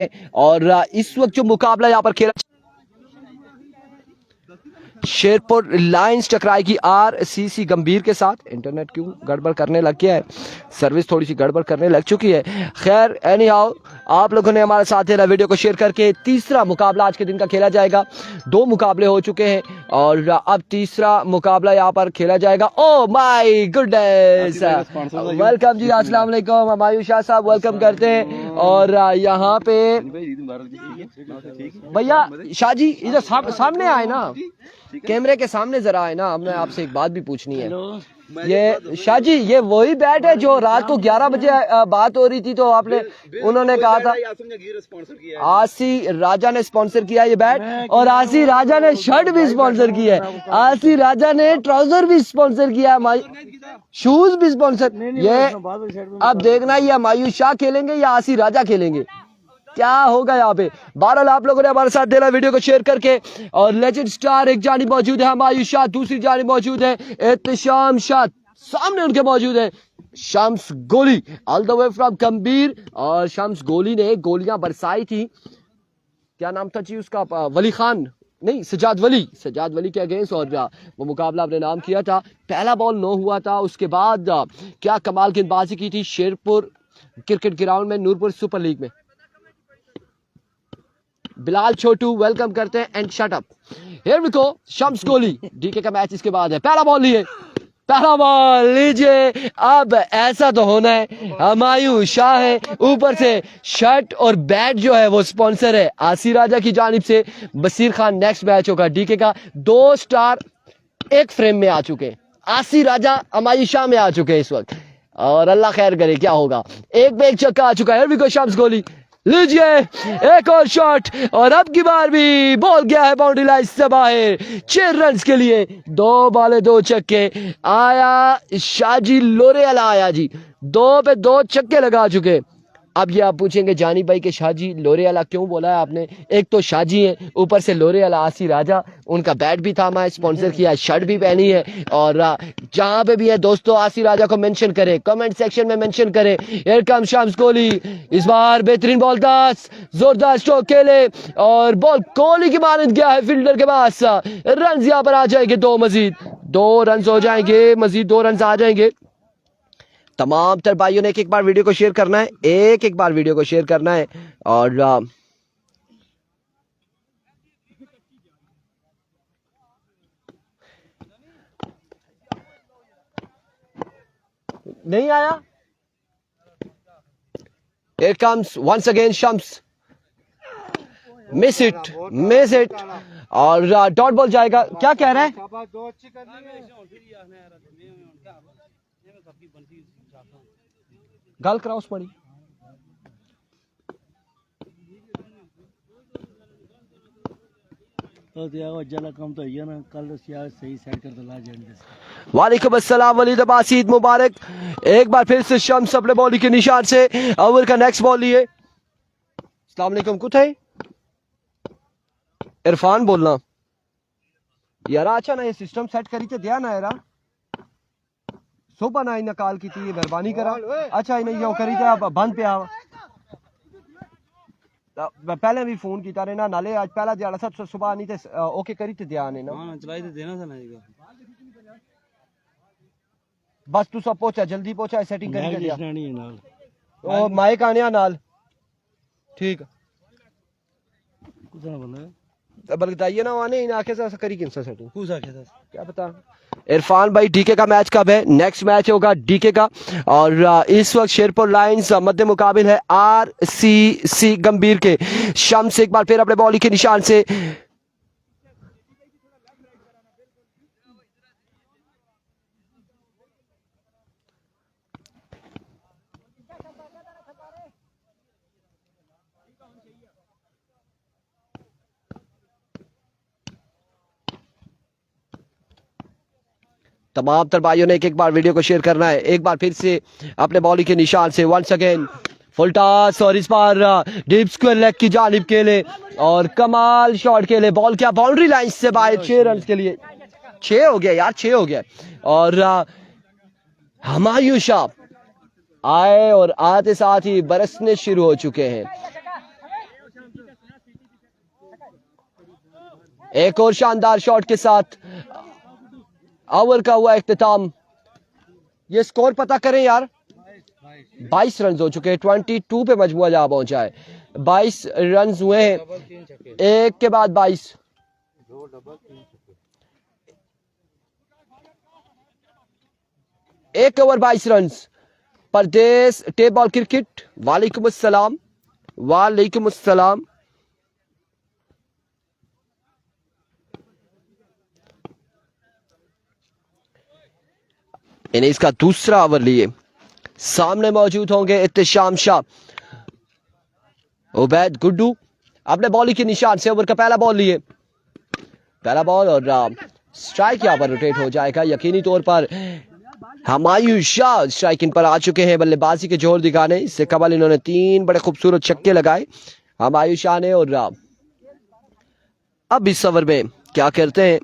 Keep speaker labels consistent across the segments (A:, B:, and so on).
A: और इस वक्त जो मुकाबला यहाँ पर खेला, शेरपुर लायंस टकराएगी आरसीसी गंभीर के साथ। इंटरनेट क्यों गड़बड़ करने लग गया है, सर्विस थोड़ी सी गड़बड़ करने लग चुकी है। खैर एनी हाउ, आप लोगों ने हमारे साथ देना, वीडियो को शेयर करके। तीसरा मुकाबला आज के दिन का खेला जाएगा। 2 मुकाबले हो चुके हैं और अब तीसरा मुकाबला यहाँ पर खेला जाएगा। ओ माय गुडनेस, वेलकम जी, अस्सलाम वालेकुम। हमायूं शाह साहब वेलकम करते हैं। और यहाँ पे भैया शाह जी इधर सामने आए ना, कैमरे के सामने जरा आए ना, हमने आपसे एक बात भी पूछनी है। ये शाह जी, ये वही बैट है जो रात को 11 बजे बात हो रही थी तो आपने, उन्होंने कहा था आसी राजा ने स्पॉन्सर किया ये बैट, और आसी राजा ने शर्ट भी स्पॉन्सर किया है, आसी राजा ने ट्राउजर भी स्पॉन्सर किया है, शूज भी स्पॉन्सर। ये अब देखना ही है हमायूं शाह खेलेंगे या आसी राजा खेलेंगे, क्या होगा यहाँ पे। बहरहाल आप लोगों ने हमारे साथ देना, वीडियो को शेयर करके। और लेजेंड स्टार एक जानिब मौजूद है हमायूं शाह, दूसरी जानिब मौजूद है एहतशाम शाह, सामने उनके मौजूद है शम्स गोली ऑल द वे फ्रॉम गंभीर। और शम्स गोली ने गोलियां बरसाई थी, क्या नाम था जी उसका, वली खान नहीं, सजाद वली के अगेंस्ट, और वो मुकाबला अपने नाम किया था। पहला बॉल 9 हुआ था, उसके बाद क्या कमाल गेंदबाजी की थी शेरपुर क्रिकेट ग्राउंड में, नूरपुर सुपर लीग में। बिलाल छोटू वेलकम करते हैं and shut up. Here we go, Shams गोली, डीके का मैच इसके बाद है। पहला बॉल लीजिए। अब ऐसा तो होना है, हमायूं शाह है, ऊपर से शर्ट और बैट जो है वो स्पॉन्सर है आसी राजा की जानिब से। बसीर खान नेक्स्ट मैच होगा डीके का। 2 स्टार एक फ्रेम में आ चुके हैं, आसी राजा हमायूं शाह में आ चुके हैं इस वक्त, और अल्लाह खैर करे क्या होगा। एक पे एक छक्का आ चुका है। हियर वी गो, शम्स गोली लीजिए, एक और शॉट, और अब की बार भी बॉल गया है बाउंड्री लाइन से बाहर। 6 रन के लिए 2 बॉले 2 छक्के। आया शाहजी लोरेवाला, आया जी, 2 पे 2 छक्के लगा चुके। अब ये आप पूछेंगे जानी भाई के शाहजी लोरेवाला क्यों बोला है आपने, एक तो शाहजी है, ऊपर से लोरेवाला आसी राजा, उनका बैट भी था, मैं स्पॉन्सर किया, शर्ट भी पहनी है। और जहां पे भी है दोस्तों, आसी राजा को मेंशन करें, कमेंट सेक्शन में मेंशन करें। हियर कम शम्स कोहली, इस बार बेहतरीन बॉल, 10 जोरदार स्ट्रोक खेले और बॉल कोहली की मानद गया है फील्डर के पास। रन यहां पर आ जाएंगे 2 मजीद, 2 रन हो जाएंगे, मजीद 2 रन आ जाएंगे। तमाम तर भाइयों ने एक बार वीडियो को शेयर करना है, एक बार वीडियो को शेयर करना है। और नहीं आया। Here comes once again Shams, miss it, और डॉट बॉल जाएगा। क्या कह रहा है, गल क्रॉस पड़ी। वालेकुम अस्सलाम, वलीद अब्बास, ईद मुबारक। एक बार फिर से शम्स अपने बॉलिंग के निशान से ओवर का नेक्स्ट बॉल लिए। अस्सलाम वालेकुम, कुछ है इरफान बोलना यार, अच्छा ना ये सिस्टम सेट करी थे दिया ना यार, सुबह ना इन्हें कॉल की थी, मेहरबानी करा। अच्छा इन्हें यो करी थे, अब बंद पे आ, पहले भी फोन किया रे ना, नाले आज पहला दिहाड़ा सब सुबह नहीं थे, ओके करी थे दिया ने ना, हां चलाई थे देना था ना, बस तू सब पहुंचा, जल्दी पहुंचा, सेटिंग करी दिया ओ माइक आने नाल, ठीक कुछ ना बोला बल्कि बताइए ना, आने इन आके से करी किन से सेटिंग कुछ आके था, क्या पता। इरफान भाई डीके का मैच कब है, नेक्स्ट मैच होगा डीके का। और इस वक्त शेरपुर लायंस मध्य मुकाबिल है आरसीसी गंभीर के। शम्स एक बार फिर अपने बॉलिंग के निशान से, तमाम तर भाइयों ने एक बार वीडियो को शेयर करना है, एक बार फिर से अपने बॉलिंग के निशान से। वंस अगेन फुल टॉस, और इस बार डीप स्क्वायर लेग की जानिब खेले और कमाल शॉट खेले, बॉल क्या बाउंड्री लाइन से बाहर। 6 रन के लिए, 6 हो गया यार, 6 हो गया। और हमायूं शाह आए और आते साथ ही बरसने शुरू हो चुके हैं। एक और शानदार शॉट के साथ ओवर का हुआ इख्तिताम। ये स्कोर पता करें यार, 22 रन हो चुके हैं, 22 पे मजमुआ जहां पहुंचा है। 22 रन हुए हैं, एक के बाद 22। एक ओवर 22 रन। परदेस टेप बॉल क्रिकेट, वालेकुम अस्सलाम, वालेकुम अस्सलाम। इन्हें इसका दूसरा ओवर लिए सामने मौजूद होंगे इत्तेशाम शाह, उबैद गुड्डू अपने बॉलिंग के निशान से ओवर का पहला बॉल लिए, पहला बॉल और स्ट्राइक यहां पर रोटेट हो जाएगा यकीनी तौर पर। हमायूं शाह स्ट्राइकिंग पर आ चुके हैं बल्लेबाजी के जोर दिखाने। इससे कबल इन्होंने 3 बड़े खूबसूरत छक्के लगाए हमायूं शाह ने। और अब इस ओवर में क्या करते हैं,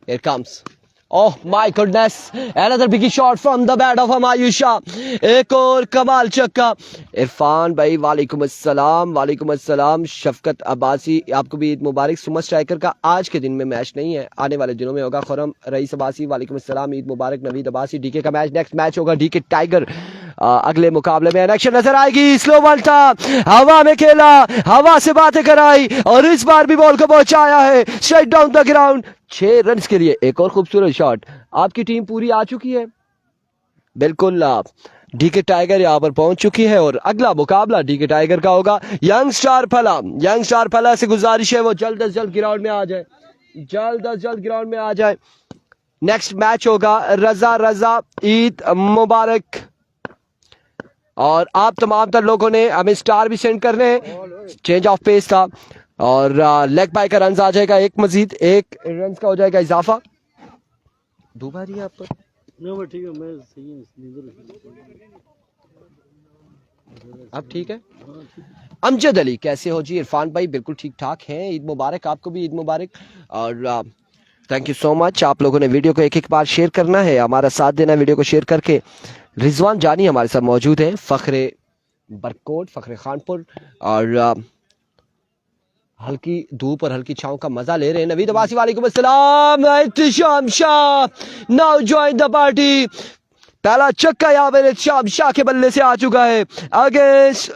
A: Here comes. Oh my goodness, another big shot from the bat of Humayun Shah. एक और कमाल छक्का। इरफान भाई वालेकुम अस्सलाम, वालेकुम अस्सलाम। शफकत अब्बासी आपको भी ईद मुबारक। सुमर स्ट्राइकर का आज के दिन में मैच नहीं है, आने वाले दिनों में होगा। खुरम रईस अब्बासी वालेकुम अस्सलाम, ईद मुबारक। नवीद अब्बासी डीके का मैच, नेक्स्ट मैच होगा डीके टाइगर। अगले मुकाबले में एक्शन नजर आएगी। स्लो बॉल था, हवा में खेला, हवा से बातें कराई और इस बार भी बॉल को पहुंचाया है straight down the ground. 6 run के लिए एक और खूबसूरत शॉट। आपकी टीम पूरी आ चुकी है, बिल्कुल डीके टाइगर यहां पर पहुंच चुकी है और अगला मुकाबला डीके टाइगर का होगा यंग स्टार फला। यंग स्टार फला से गुजारिश है वो जल्द अज जल्द ग्राउंड में आ जाए, जल्द अज जल्द ग्राउंड में आ जाए। नेक्स्ट मैच होगा रजा ईद मुबारक। और आप तमाम तर लोगों ने हमें स्टार भी सेंड करने हैं। चेंज ऑफ पेस था और लेग बाय का रन आ जाएगा, एक मजीद 1 रन का हो जाएगा इजाफा। दो बारी आप पर
B: ठीक है, मैं सही
A: अब ठीक है। अमजद अली कैसे हो जी? इरफान भाई बिल्कुल ठीक ठाक हैं, ईद मुबारक, आपको भी ईद मुबारक। और थैंक यू सो मच। आप लोगों ने वीडियो को एक बार शेयर करना है, हमारा साथ देना है वीडियो को शेयर करके। रिजवान जानी हमारे साथ मौजूद हैं, फखरे बरकोट, फखरे खानपुर और हल्की धूप और हल्की छांव का मजा ले रहे हैं। नवीद अब्बासी वालेकुम अस्सलाम। Ehtesham Shah now join the party. पहला छक्का यहाँ पर इत्तेशाम शाह के बल्ले से आ चुका है अगेंस्ट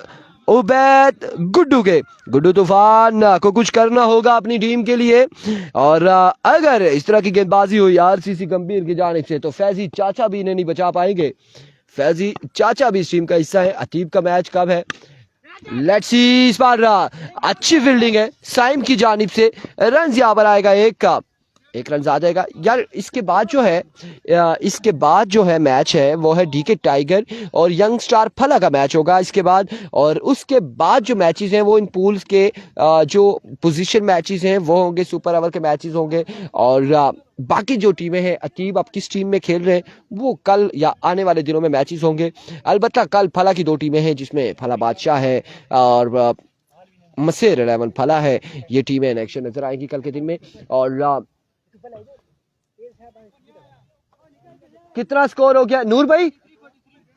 A: उबैद गुड्डू के। गुड्डू तूफान को कुछ करना होगा अपनी टीम के लिए और अगर इस तरह की गेंदबाजी हुई आरसीसी गंभीर की जानिब से तो फैजी चाचा भी इन्हें नहीं बचा पाएंगे। फैजी चाचा भी इस टीम का हिस्सा है। अतीब का मैच कब है? Let's see. इस बार अच्छी फील्डिंग है साइम की जानिब से, रन यहां पर आएगा एक रन आ जाएगा यार। इसके बाद जो है मैच है वो है डीके टाइगर और यंग स्टार फला का मैच होगा इसके बाद। और उसके बाद जो मैचेस हैं वो इन पूल्स के जो पोजीशन मैचेस हैं वो होंगे, सुपर ओवर के मैचेस होंगे। और बाकी जो टीमें हैं, अतीब आप किस टीम में खेल रहे हैं वो कल या आने वाले दिनों में मैचेस होंगे। अलबत्ता कल फला की 2 टीमें हैं जिसमें फला बादशाह है और मसेर 11 फला है। ये टीमें इन एक्शन नजर आएंगी कल के दिन में। और कितना स्कोर हो गया नूर भाई?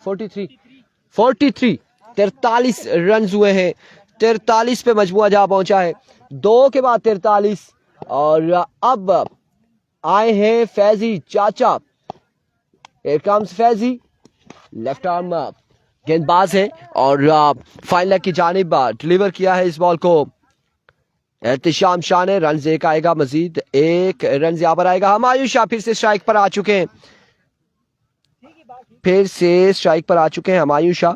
A: 43 रन हुए हैं। 43 पे मजमुआ जहां पहुंचा है, 2 के बाद 43। और अब आए हैं फैजी चाचा। Here comes Faizi, left arm गेंदबाज है और फाइन लेग की जानिब डिलीवर किया है इस बॉल को इत्तेशाम शाह ने। रन एक आएगा, मजीद 1 रन यहां पर आएगा। हमायूं शाह फिर से स्ट्राइक पर आ चुके हैं, हमायूं शाह।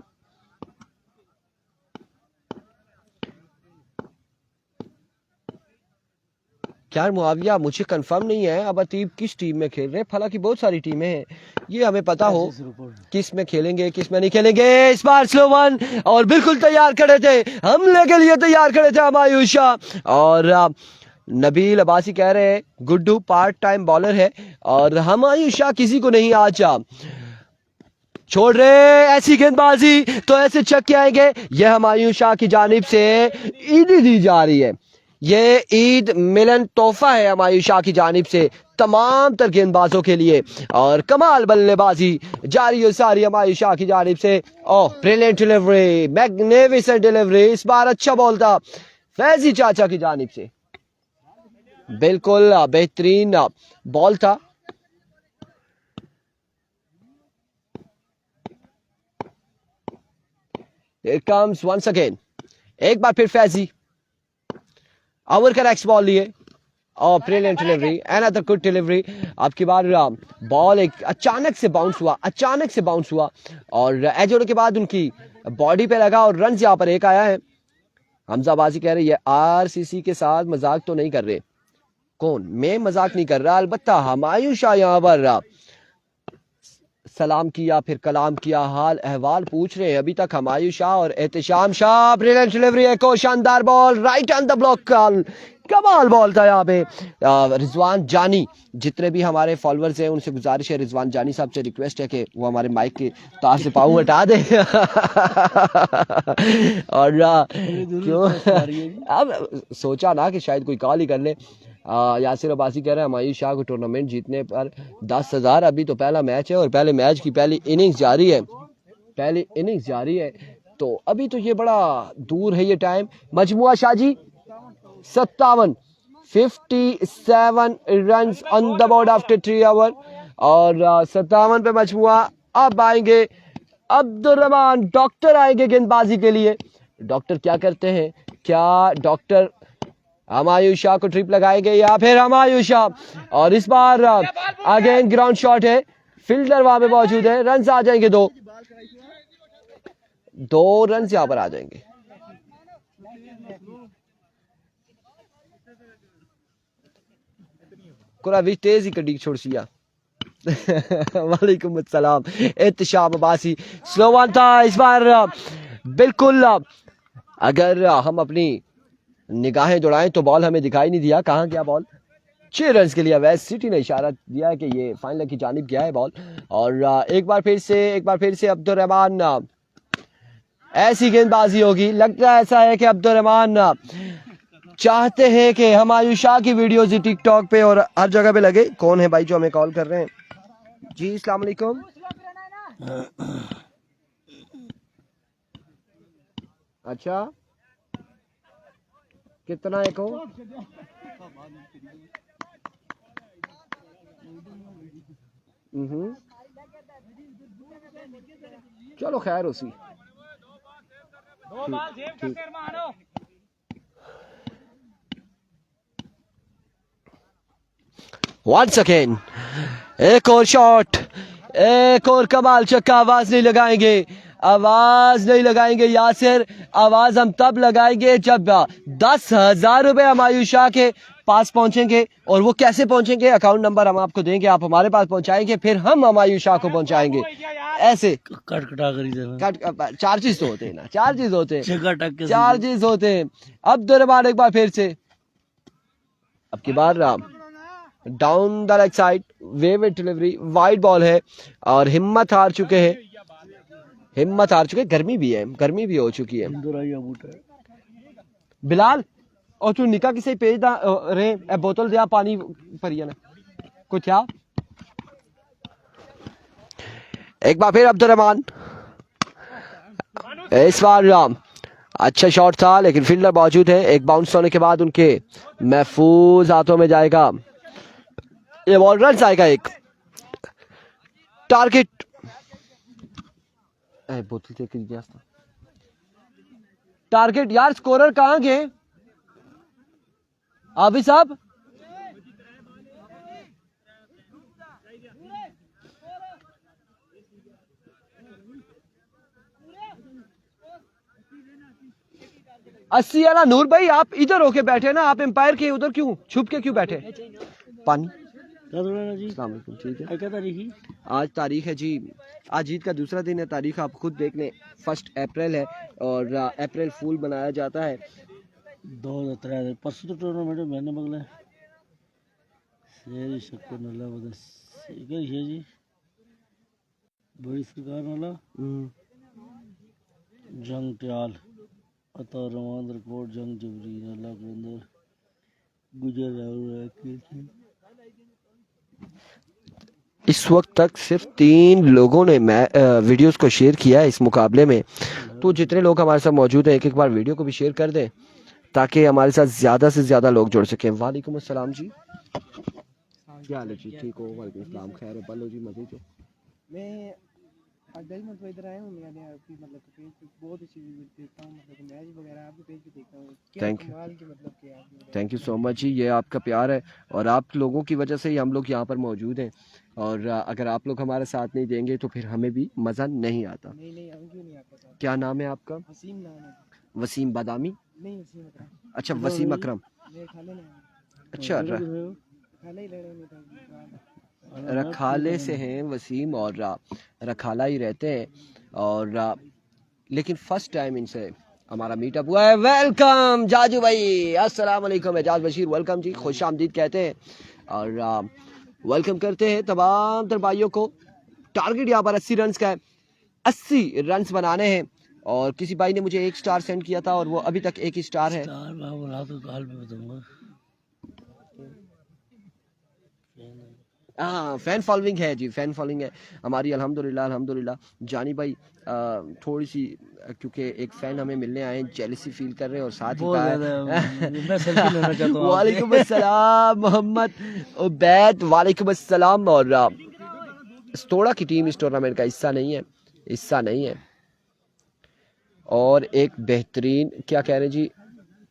A: यार मुआविया मुझे कंफर्म नहीं है अब अतीब किस टीम में खेल रहे हैं। फला की बहुत सारी टीमें हैं, ये हमें पता हो किस में खेलेंगे किस में नहीं खेलेंगे। इस बार स्लो वन और बिल्कुल तैयार खड़े थे, हमले के लिए तैयार खड़े थे हमायूं शाह। और नबील अब्बासी कह रहे हैं गुड्डू पार्ट टाइम बॉलर है और हमायूं शाह किसी को नहीं आज छोड़ रहे। ऐसी गेंदबाजी तो ऐसे छक्के आएंगे। यह हमायूं शाह की जानिब से ईडी दी जा रही है, ये ईद मिलन तोहफा है हमायूं शाह की जानिब से तमाम तर गेंदबाजों के लिए। और कमाल बल्लेबाजी जारी और सारी हमायूं शाह की जानिब से। ओह ब्रिलियंट डिलीवरी, मैग्निफिसेंट डिलीवरी, इस बार अच्छा बॉल था फैजी चाचा की जानिब से, बिल्कुल बेहतरीन बॉल था। Here comes once again, एक बार फिर फैजी ओवर का नेक्स्ट बॉल लिए और brilliant delivery, another good delivery. अब की बार बॉल एक अचानक से बाउंस हुआ और एज होने के बाद उनकी बॉडी पे लगा और रन यहाँ पर एक आया है। हमजा बाजी कह रही है आरसीसी के साथ मजाक तो नहीं कर रहे। कौन? मैं मजाक नहीं कर रहा, अलबत्ता हमायूं शाह यहाँ पर सलाम किया, फिर कलाम किया, हाल अहवाल पूछ रहे हैं। अभी तक हमायूं शाह और एहतिशाम शाह, ब्रिलियंट डिलीवरी, एक और शानदार ball right on the block, कमाल बॉल था यहाँ पे। रिजवान जानी, जितने भी हमारे फॉलोअर्स हैं उनसे गुजारिश है, रिजवान जानी साहब से रिक्वेस्ट है कि वो हमारे माइक के तार से पाँव हटा दे और क्यों अब सोचा ना कि शायद कोई कॉल ही कर ले। यासिर अब्बासी कह रहे हैं हमायूं शाह को टूर्नामेंट जीतने पर 10,000। अभी तो पहला मैच है और पहले मैच की पहली इनिंग्स जारी है, तो अभी तो ये बड़ा दूर है ये टाइम। मजमुआ Shahji 57 run on the board after 3 over और 57 पे मजमुआ। अब आएंगे अब्दुर्रहमान, डॉक्टर आएंगे गेंदबाजी के लिए। डॉक्टर क्या करते हैं? क्या डॉक्टर हमायूं शाह को ट्रिप लगाएंगे या फिर हमायूं शाह? और इस बार अगेन ग्राउंड शॉट है, फील्डर वहां पे मौजूद है, रन आ जाएंगे, दो रन यहां पर आ जाएंगे। कुरा भी तेज ही कड़ी छोड़ सिया वालेकुम अस्सलाम। एहतिशाम अब्बासी स्लो वन था इस बार। बिल्कुल अगर हम अपनी निगाहें दौड़ाएं तो बॉल हमें दिखाई नहीं दिया, कहाँ गया बॉल? 6 रन के लिए वेस्ट सिटी ने इशारा दिया है कि ये फाइनल की जानिब गया है बॉल। और एक बार फिर से अब्दुर्रहमान, ऐसी गेंदबाजी होगी। लगता है ऐसा है कि अब्दुर्रहमान चाहते हैं कि हमायूं शाह की वीडियोस टिकटॉक पे और हर जगह पे लगे। कौन है भाई जो हमें कॉल कर रहे हैं? जी अस्सलाम वालेकुम। अच्छा कितना एक हो? चलो खैर उसी वंस अगेन एक और शॉट, एक और कमाल चक्का। आवाज नहीं लगाएंगे यासिर, आवाज हम तब लगाएंगे जब 10,000 रुपए हमायूं शाह के पास पहुंचेंगे। और वो कैसे पहुंचेंगे? अकाउंट नंबर हम आपको देंगे, आप हमारे पास पहुंचाएंगे, फिर हम हमायूं शाह को पहुंचाएंगे। ऐसे कट चार्जेस तो होते हैं ना, चार्जेस होते हैं। अब्दुर्रहमान एक बार फिर से, अब की बार down the leg side, wave delivery, wide ball है और हिम्मत हार चुके हैं। गर्मी भी हो चुकी है। बिलाल और तू निका किसे पेज दा रे ए बोतल दिया पानी भरिया ना कुछ क्या। एक बार फिर अब्दुर्रहमान, इस बार अच्छा शॉट था लेकिन फील्डर मौजूद है। एक बाउंस होने के बाद उनके महफूज हाथों में जाएगा ये बॉल, रन आएगा एक। टारगेट बोतल लेके गया था। टारगेट यार, स्कोरर कहां गए? अभी साहब अस्सी वाला नूर भाई, आप इधर होके बैठे ना, आप एम्पायर के उधर क्यों छुप के क्यों बैठे? पानी ठीक है। आज तारीख है जी, आज ईद का दूसरा दिन है। तारीख आप खुद देख लें, 1 अप्रैल है और अप्रैल फूल बनाया जाता है।
B: 2003 परसों तो टूर्नामेंट मैंने बगला शेर शक्कर नल्ला बदस इधर है जी, बड़ी सरकार वाला जंग ट्याल अता रवान रिपोर्ट जंग जबरी नल्ला के अंदर गुजर रहा है।
A: इस वक्त तक सिर्फ 3 लोगों ने वीडियोस को शेयर किया है इस मुकाबले में। तो जितने लोग हमारे साथ मौजूद हैं एक बार वीडियो को भी शेयर कर दें ताकि हमारे साथ ज़्यादा से ज़्यादा लोग जुड़ सकें। वालेकुम अस्सलाम जी, क्या हाल है जी? ठीक हो? वालेकुम अस्सलाम, खैर है? बलो जी, मजे जो
C: मैं अगर मतलब इधर आया हूँ, मैंने आपकी मतलब पेज पे बहुत अच्छी वीडियो देखता हूँ, मतलब मैच वगैरह आपके पेज पे देखता हूँ। क्या
A: थैंक यू,
C: कमाल की मतलब क्या आपने
A: थैंक यू सो मच जी। ये आपका प्यार है और आप लोगों की वजह से ही हम लोग यहाँ पर मौजूद हैं। और अगर आप लोग हमारा साथ नहीं देंगे तो फिर हमें भी मज़ा नहीं आता।
C: नहीं नहीं, हम क्यों नहीं आपके साथ?
A: क्या नाम है आपका?
C: वसीम नाम है।
A: वसीम बादामी?
C: नहीं, वसीम अकरम।
A: अच्छा, वसीम अकरम।
C: मेरे खाले ने आया।
A: अच्छा,
C: खाले ही लड़े में था।
A: रखाले से हैं वसीम और रखाला ही रहते हैं। और लेकिन फर्स्ट टाइम इनसे हमारा मीटअप हुआ है। वेलकम जाजू भाई, अस्सलाम वालेकुम। एजाज बशीर वेलकम जी, खुश आमदीद कहते हैं और वेलकम करते हैं तमाम तर भाइयों को। टारगेट यहाँ पर 80 रन का है, 80 रन बनाने हैं। और किसी भाई ने मुझे 1 स्टार सेंड किया था और वो अभी तक 1 ही स्टार है।
B: स्टार मैं बोला तो काल पे बताऊंगा।
A: हाँ, फैन फॉलोइंग है जी, फैन फॉलोइंग है हमारी, अल्हम्दुलिल्लाह अल्हम्दुलिल्लाह। जानी भाई थोड़ी सी क्योंकि एक फ़ैन हमें मिलने आए, जेलसी फील कर रहे हैं और साथ ही
B: बहुत ज्यादा मैं सेल्फी लेना चाहता हूँ
A: वालेकुम अस्सलाम मोहम्मद उबैद, वालेकुम अस्सलाम। और स्तोड़ा की टीम इस टूर्नामेंट का हिस्सा नहीं है। और एक बेहतरीन, क्या कह रहे हैं जी,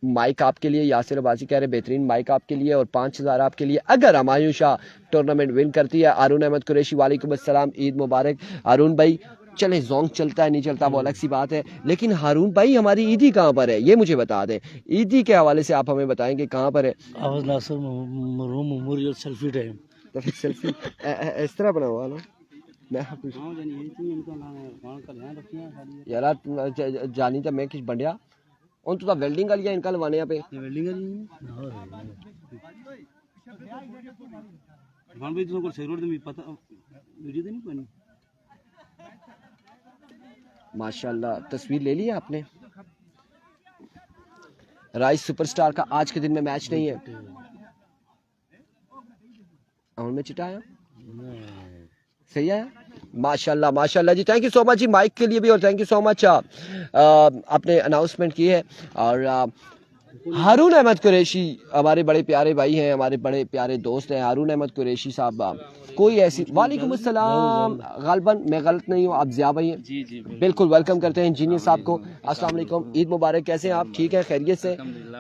A: माइक आपके लिए, यासिर अब्बासी कह रहे हैं बेहतरीन माइक आपके लिए और 5000 आपके लिए अगर हमायूं शाह टूर्नामेंट विन करती है। अरुण अहमद कुरैशी, वालेकुम अस्सलाम, ईद मुबारक। अरुण भाई चले, जोंग चलता है नहीं चलता वो अलग सी बात है, लेकिन हारून भाई हमारी ईदी कहाँ पर है ये मुझे बता दें। ईदी के हवाले से आप हमें बताएंगे कहाँ पर है।
B: आवाज नासिर मरहूम मेमोरियल सेल्फी टाइम।
A: तो फिर सेल्फी इस तरह बना हुआ ना, मैं यार जानी तो मैं किस बंडिया उन तो वेल्डिंग वाली इनका लवाने पे
B: वेल्डिंग भाई तो को शेयर दे पता वीडियो तो नहीं पानी।
A: माशाल्लाह, तस्वीर ले ली है आपने? राइस सुपरस्टार का आज के दिन में मैच नहीं है। अमन में चिटाया सही है, माशाल्लाह माशाल्लाह जी। थैंक यू सो मच जी माइक के लिए भी और थैंक यू सो मच आपने अनाउंसमेंट की है। और हारून अहमद कुरैशी हमारे बड़े प्यारे भाई हैं, हमारे बड़े प्यारे दोस्त हैं हारून अहमद कुरैशी साहब। कोई ऐसी, वालेकुम अस्सलाम, गालबन मैं गलत नहीं हूँ, आप जिया भाई हैं? जी जी बिल्कुल, वेलकम करते हैं इंजीनियर साहब को। अस्सलाम वालेकुम, ईद मुबारक, कैसे हैं आप? ठीक है, खैरियत से?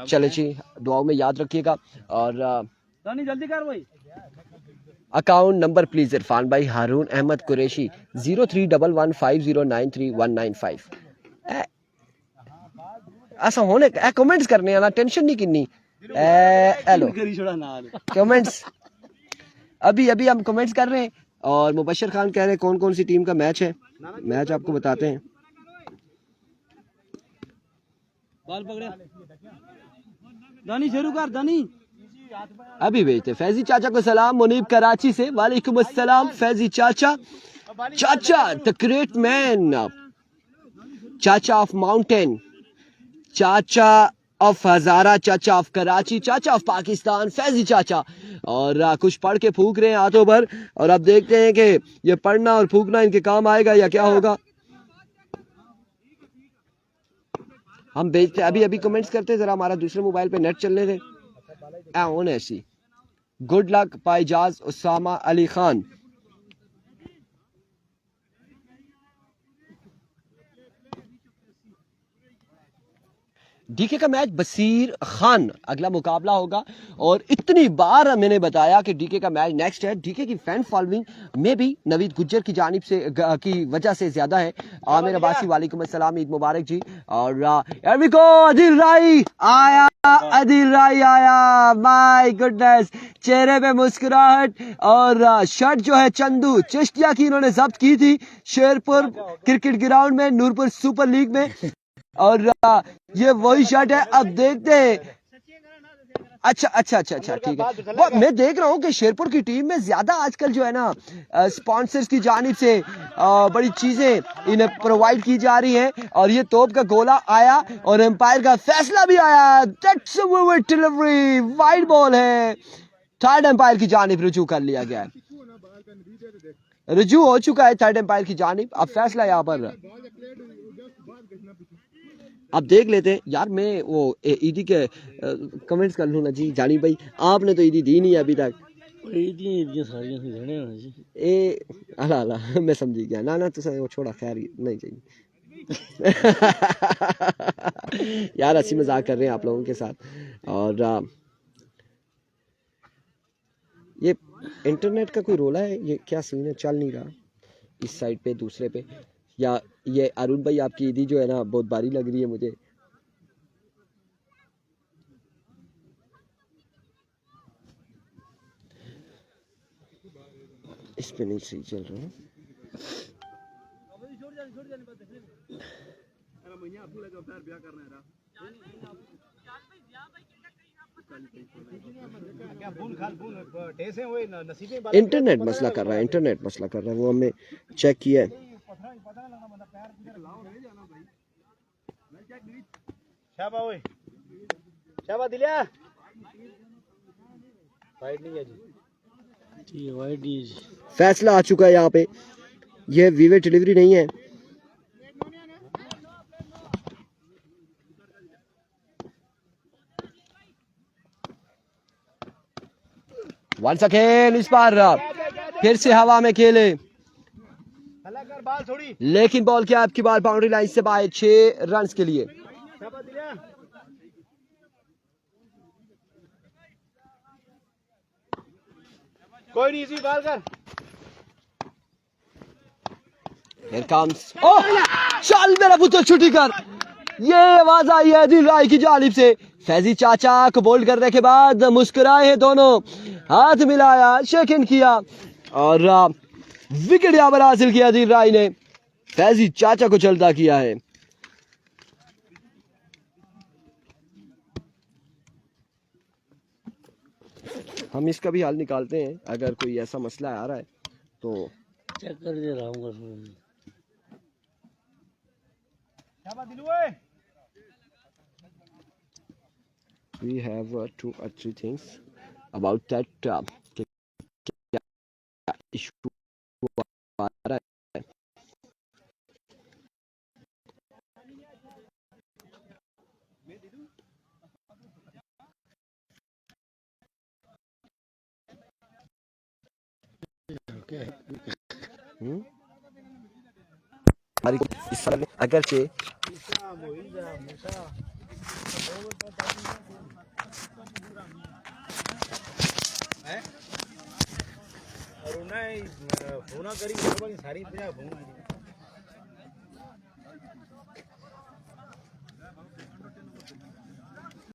A: चले जी, दुआओं में याद रखिएगा। और
B: जल्दी कर भाई।
A: अकाउंट नंबर प्लीज इरफान भाई, हारून अहमद कुरैशी 031150931995। ऐसा होने कमेंट्स करने वाला टेंशन नहीं किन्नी हेलो कमेंट्स अभी हम कमेंट्स कर रहे हैं। और मुबशर खान कह रहे हैं कौन कौन सी टीम का मैच है, मैच आपको बताते हैं।
B: बाल पकड़े दानी शुरू कर दानी
A: अभी भेजते। फैजी चाचा को सलाम, मुनीब कराची से, वालेकुम अस्सलाम फैजी चाचा। चाचा द ग्रेट मैन, चाचा ऑफ माउंटेन, चाचा ऑफ हजारा, चाचा ऑफ कराची, चाचा ऑफ पाकिस्तान, फैजी चाचा। और कुछ पढ़ के फूक रहे हैं हाथों पर और अब देखते हैं कि ये पढ़ना और फूकना इनके काम आएगा या क्या होगा। हम भेजते अभी कमेंट्स करते, जरा हमारा दूसरे मोबाइल पे नेट चलने दे। ऐसी गुड लक पाइजाज उसामा अली खान। डीके का मैच बसीर खान अगला मुकाबला होगा। और इतनी बार मैंने बताया कि डीके का मैच नेक्स्ट है। डीके की फैन फॉलोइंग में भी नवीद गुज्जर की जानिब से की वजह से ज्यादा है। आमिर अब्बासी, वालेकुम अस्सलाम, ईद मुबारक जी। और आदिल राई आया, आदिल राई आया, माय गुडनेस, चेहरे पे मुस्कुराहट। और शर्ट जो है चंदू चिश्तिया की इन्होंने जब्त की थी शेरपुर क्रिकेट ग्राउंड में, नूरपुर सुपर लीग में। और ये वही शर्ट है। अब देखते हैं अच्छा अच्छा अच्छा अच्छा ठीक है। वो मैं देख रहा हूँ कि शेरपुर की टीम में ज्यादा आजकल जो है ना स्पॉन्सर्स की जानिब से बड़ी चीजें इन्हें प्रोवाइड की जा रही हैं और ये तोप का गोला आया और एम्पायर का फैसला भी आया। That's a vivid delivery, wide ball है, थर्ड एम्पायर की जानिब रुजू कर लिया गया है, रुजू हो चुका है थर्ड एम्पायर की जानिब। अब फैसला यहाँ पर अब देख लेते हैं यार। मैं वो ईदी के कमेंट्स कर लूँ ना जी। जानी भाई आपने तो ईदी दी नहीं है अभी तक।
B: ਇਹਦੀਆਂ ਸਾਰੀਆਂ ਸੀ ਰਹਿਣੇ ਹੋਣੇ ਜੀ
A: ए अला अला मैं समझी गया ना ना तो वो छोड़ा खैर नहीं चाहिए। यार हंसी मजाक कर रहे हैं आप लोगों के साथ। और ये इंटरनेट का कोई रोला है, ये क्या सीन है, चल नहीं रहा इस साइड पे दूसरे पे। या ये अरुण भाई आपकी ईदी जो है ना बहुत भारी लग रही है मुझे। इस पे नहीं सही चल रहा है। इंटरनेट मसला कर रहा है, इंटरनेट मसला कर रहा है, वो हमने चेक किया है।
C: शाबा ओए, शाबा दिलिया वाइड नहीं है जी।
B: ठीक है वाइड ही है जी
A: फैसला आ चुका है यहाँ पे, ये विवेक डिलीवरी नहीं है। वंस अगेन इस बार फिर से हवा में खेले, लेकिन बॉल क्या आपकी बार बाउंड्री लाइन से बाहर 6 रन के लिए।
C: कोई नहीं, इसी बाल कर।
A: Here comes, ओह चल मेरा पुत्र छुट्टी कर। ये आवाज आई है दिल राय की जानिब से। फैजी चाचा को बोल्ड करने के बाद मुस्कुराए हैं दोनों, हाथ मिलाया, शेक हैंड किया और विकेट यहाँ पर हासिल किया दिल राय ने। फैजी चाचा को चलता किया है। हम इसका भी हल निकालते हैं अगर कोई ऐसा मसला आ रहा है तो।
B: चेक कर दे रहा हूँ
A: we have 2 or 3 things about that issue आ रहा है। हमारी इस साल में अगरचे
C: और उन्हें फोन करी सारी